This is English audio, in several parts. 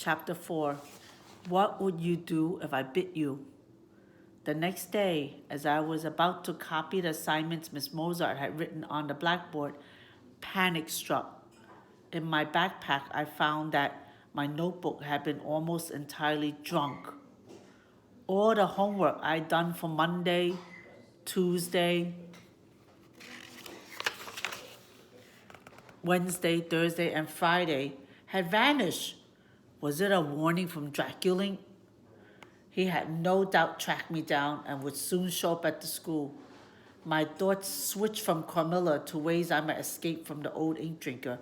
Chapter 4. What would you do if I bit you? The next day, as I was about to copy the assignments Miss Mozart had written on the blackboard, panic struck. In my backpack, I found that my notebook had been almost entirely drunk. All the homework I'd done for Monday, Tuesday, Wednesday, Thursday, and Friday had vanished. Was it a warning from Dracula? He had no doubt tracked me down and would soon show up at the school. My thoughts switched from Carmilla to ways I might escape from the old ink drinker.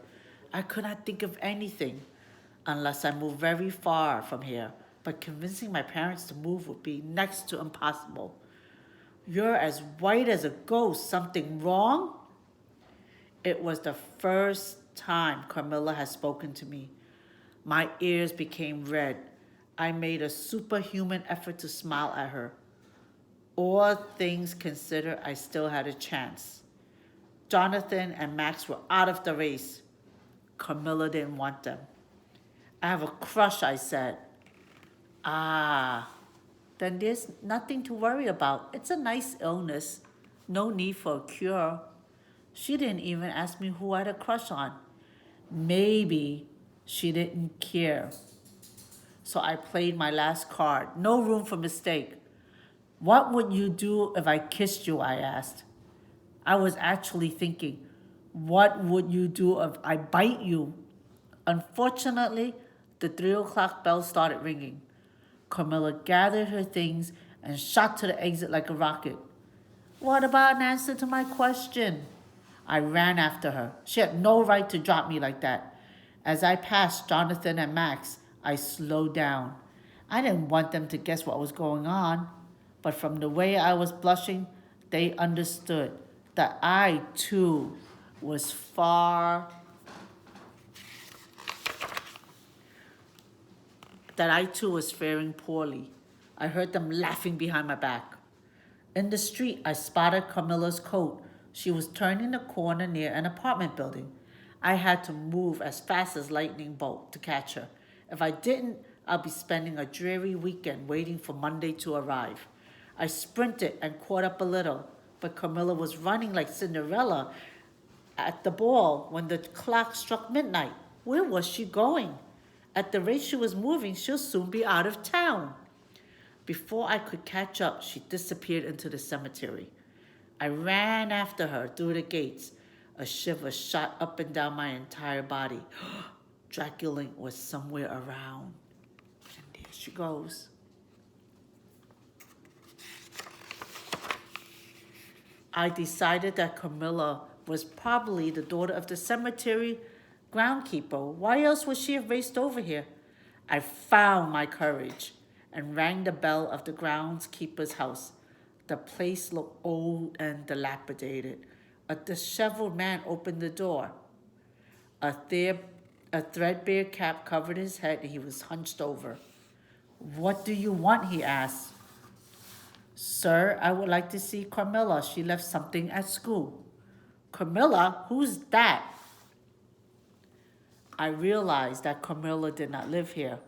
I could not think of anything unless I moved very far from here, but convincing my parents to move would be next to impossible. You're as white as a ghost. Something wrong? It was the first time Carmilla had spoken to me. My ears became red. I made a superhuman effort to smile at her. All things considered, I still had a chance. Jonathan and Max were out of the race. Carmilla didn't want them. I have a crush, I said. Ah, then there's nothing to worry about. It's a nice illness. No need for a cure. She didn't even ask me who I had a crush on. Maybe she didn't care. So I played my last card. No room for mistake. What would you do if I kissed you? I asked. I was actually thinking, what would you do if I bite you? Unfortunately, the 3 o'clock bell started ringing. Carmilla gathered her things and shot to the exit like a rocket. What about an answer to my question? I ran after her. She had no right to drop me like that. As I passed Jonathan and Max, I slowed down. I didn't want them to guess what was going on, but from the way I was blushing, they understood that I, too, was faring poorly. I heard them laughing behind my back. In the street, I spotted Camilla's coat. She was turning the corner near an apartment building. I had to move as fast as lightning bolt to catch her. If I didn't, I'd be spending a dreary weekend waiting for Monday to arrive. I sprinted and caught up a little, but Carmilla was running like Cinderella at the ball when the clock struck midnight. Where was she going? At the rate she was moving, she'll soon be out of town. Before I could catch up, she disappeared into the cemetery. I ran after her through the gates. A shiver shot up and down my entire body. Dracula was somewhere around. And there she goes. I decided that Carmilla was probably the daughter of the cemetery groundkeeper. Why else would she have raced over here? I found my courage and rang the bell of the groundskeeper's house. The place looked old and dilapidated. A disheveled man opened the door. A threadbare cap covered his head and he was hunched over. What do you want? He asked. Sir, I would like to see Carmilla. She left something at school. Carmilla? Who's that? I realized that Carmilla did not live here.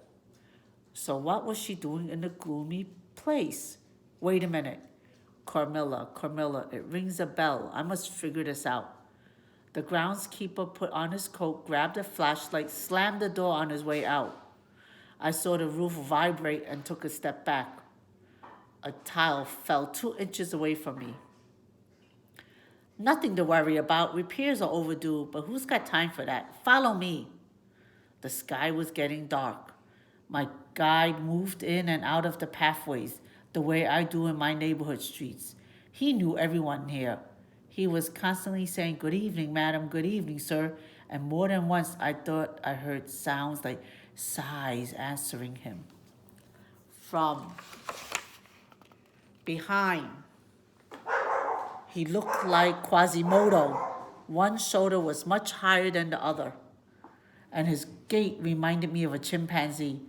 So what was she doing in the gloomy place? Wait a minute. Carmilla, it rings a bell. I must figure this out. The groundskeeper put on his coat, grabbed a flashlight, slammed the door on his way out. I saw the roof vibrate and took a step back. A tile fell 2 inches away from me. Nothing to worry about. Repairs are overdue, but who's got time for that? Follow me. The sky was getting dark. My guide moved in and out of the pathways, the way I do in my neighborhood streets. He knew everyone here. He was constantly saying, "Good evening, madam, good evening, sir," and more than once I thought I heard sounds like sighs answering him. From behind, he looked like Quasimodo. One shoulder was much higher than the other, and his gait reminded me of a chimpanzee.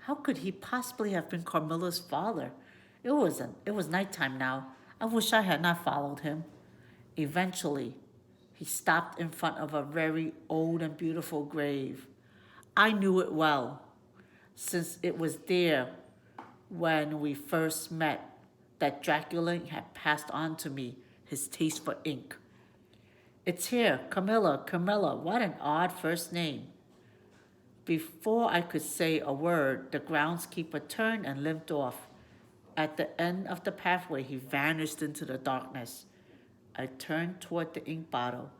How could he possibly have been Carmilla's father? It was nighttime now. I wish I had not followed him. Eventually, he stopped in front of a very old and beautiful grave. I knew it well, since it was there when we first met that Dracula had passed on to me his taste for ink. It's here, Camilla, Camilla, what an odd first name. Before I could say a word, the groundskeeper turned and limped off. At the end of the pathway, he vanished into the darkness. I turned toward the ink bottle.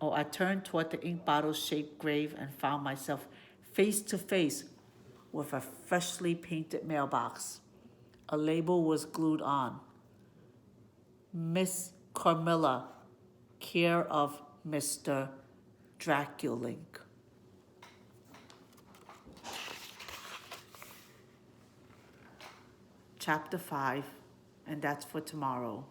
I turned toward the ink bottle shaped grave and found myself face to face with a freshly painted mailbox. A label was glued on. Miss Carmilla, care of Mr. Draculink. Chapter 5, and that's for tomorrow.